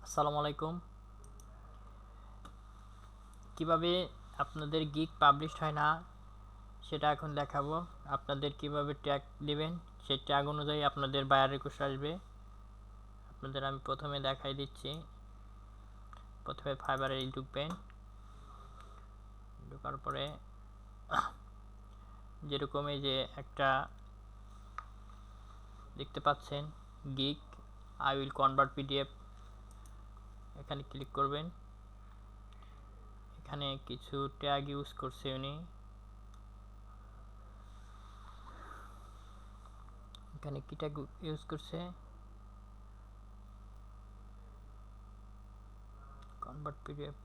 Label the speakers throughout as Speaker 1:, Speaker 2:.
Speaker 1: আসসালামু আলাইকুম। কিভাবে আপনাদের গিগ পাবলিশ হয় না সেটা এখন দেখাবো। আপনাদের কিভাবে ট্যাগ দিবেন, সেই ট্যাগ অনুযায়ী আপনাদের বায়ার রিকোয়েস্ট আসবে। আপনাদের আমি প্রথমে দেখাই দিচ্ছি। প্রথমে ফাইবারে ঢুকবেন, ঢোকার পরে যেরকম এই যে একটা দেখতে পাচ্ছেন gig I will convert PDF, এখানে ক্লিক করবেন। এখানে কিছু ট্যাগ ইউজ করছে উনি, এখানে কি ট্যাগ ইউজ করছে, কনভার্ট পিডিএফ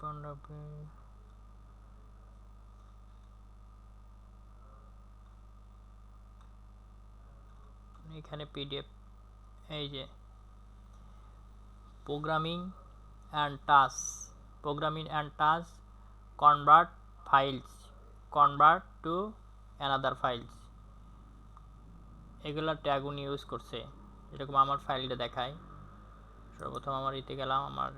Speaker 1: এখানে পিডিএফ, এই যে programming and tasks convert to another files, এগুলা ট্যাগ উনি ইউজ করছে। যেরকম আমার ফাইলটা দেখায়, সর্বপ্রথম আমার ইতে গেলাম, আমার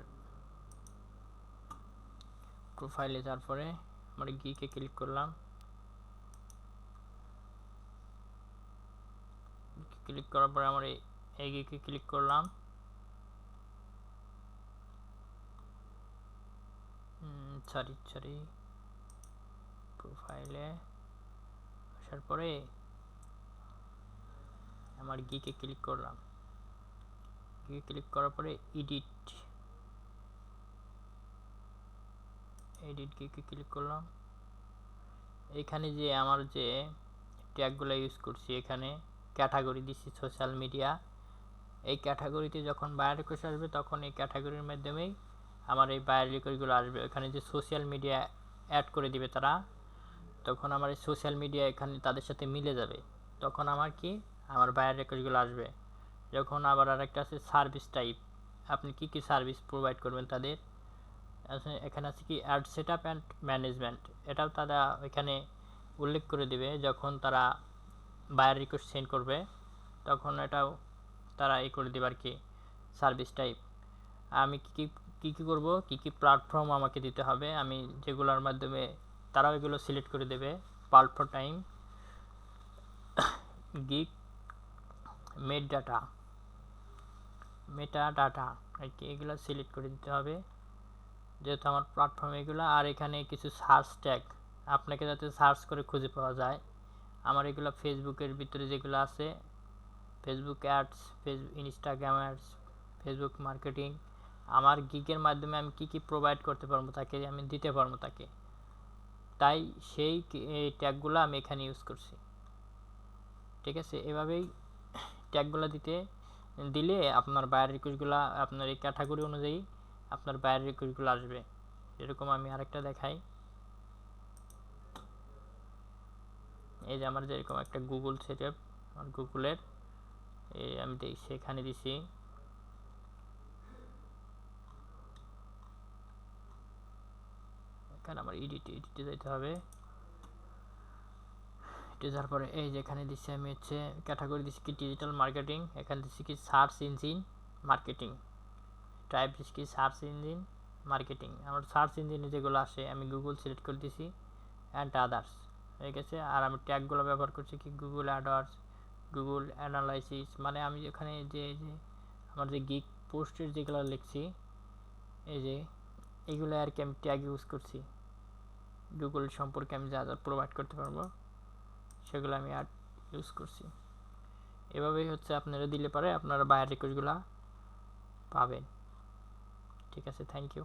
Speaker 1: প্রোফাইলে যাওয়ার পরে আমার গিকে ক্লিক করলাম, ক্লিক করার পরে আমার এই গিকে ক্লিক করলাম। সরি প্রোফাইলে আসার পরে আমার গিকে ক্লিক করলাম, গিকে ক্লিক করার পরে এডিট গিকে ক্লিক করলাম। এখানে যে আমার যে ট্যাগগুলো ইউজ করছি, এখানে ক্যাটাগরি দিচ্ছি সোশ্যাল মিডিয়া। এই ক্যাটাগরিতে যখন বায়ার রিকোয়েস্ট আসবে তখন এই ক্যাটাগরির মাধ্যমেই আমার এই বায়ার রিকোয়েস্টগুলো আসবে। এখানে যে সোশ্যাল মিডিয়া অ্যাড করে দিবে তারা, তখন আমার এই সোশ্যাল মিডিয়া এখানে তাদের সাথে মিলে যাবে, তখন আমার কি আমার বায়ার রিকোয়েস্টগুলো আসবে। যখন আবার আরেকটা আছে সার্ভিস টাইপ, আপনি কি কি সার্ভিস প্রোভাইড করবেন তাদের, এখানে আছে কি ad set up and management, এটাও তারা এখানে উল্লেখ করে দিবে। যখন তারা বায়ার রিকোয়েস্ট সেন্ড করবে তখন এটাও তারা করে দেবে আর কি সার্ভিস টাইপ। আমি কী করব, কি প্ল্যাটফর্ম আমাকে দিতে হবে, আমি যেগুলোর মাধ্যমে তারাও এগুলো সিলেক্ট করে দেবে। Platform time, gig, meta data আর কি, এগুলো সিলেক্ট করে দিতে হবে যেহেতু আমার প্ল্যাটফর্ম এগুলো। আর এখানে কিছু সার্চ ট্যাগ আপনাকে যাতে সার্চ করে খুঁজে পাওয়া যায়। আমার এগুলো ফেসবুকের ভিতরে যেগুলো আছে, Facebook ads, Instagram ads, Facebook marketing, আমার গিগের মাধ্যমে আমি কি প্রোভাইড করতে পারবো তাকে, আমি দিতে পারবো তাকে, তাই সেই ট্যাগগুলো আমি এখানে ইউজ করছি। ঠিক আছে, এভাবেই ট্যাগগুলো দিলে আপনার বায়ার রিকোয়েস্টগুলো আপনার এই ক্যাটাগরি অনুযায়ী আপনার বায়ার রিকোয়েস্টগুলো আসবে। এরকম আমি আরেকটা দেখাই, এই যে আমার যেরকম একটা গুগল সেটআপ, আমার গুগলের আমি সেখানে দিছি, এখানে আমার এডিটে যেতে হবে। যাওয়ার পরে এই যে এখানে দিচ্ছি আমি হচ্ছে ক্যাটাগরি দিচ্ছি কি ডিজিটাল মার্কেটিং, এখানে দিচ্ছি কি সার্চ ইঞ্জিন মার্কেটিং, টাইপ দিচ্ছি কি সার্চ ইঞ্জিন মার্কেটিং। আমার সার্চ ইঞ্জিনে যেগুলো আসে আমি গুগল সিলেক্ট করে দিছি অ্যান্ড আদার্স হয়ে গেছে। আর আমি ট্যাগগুলো ব্যবহার করছি কি গুগল অ্যাডওয়ার্ডস, গুগল অ্যানালাইসিস, মানে আমি এখানে যে আমার যে গিগ পোস্টের যেগুলো লিখছি এই যে এগুলো আর কি আমি ট্যাগ ইউজ করছি। গুগল সম্পর্কে আমি যা যা প্রোভাইড করতে পারবো সেগুলো আমি অ্যাড ইউজ করছি। এভাবেই হচ্ছে আপনারা দিলে পারে আপনারা বায়ার রিকোয়েস্টগুলো পাবেন। ঠিক আছে, থ্যাংক ইউ।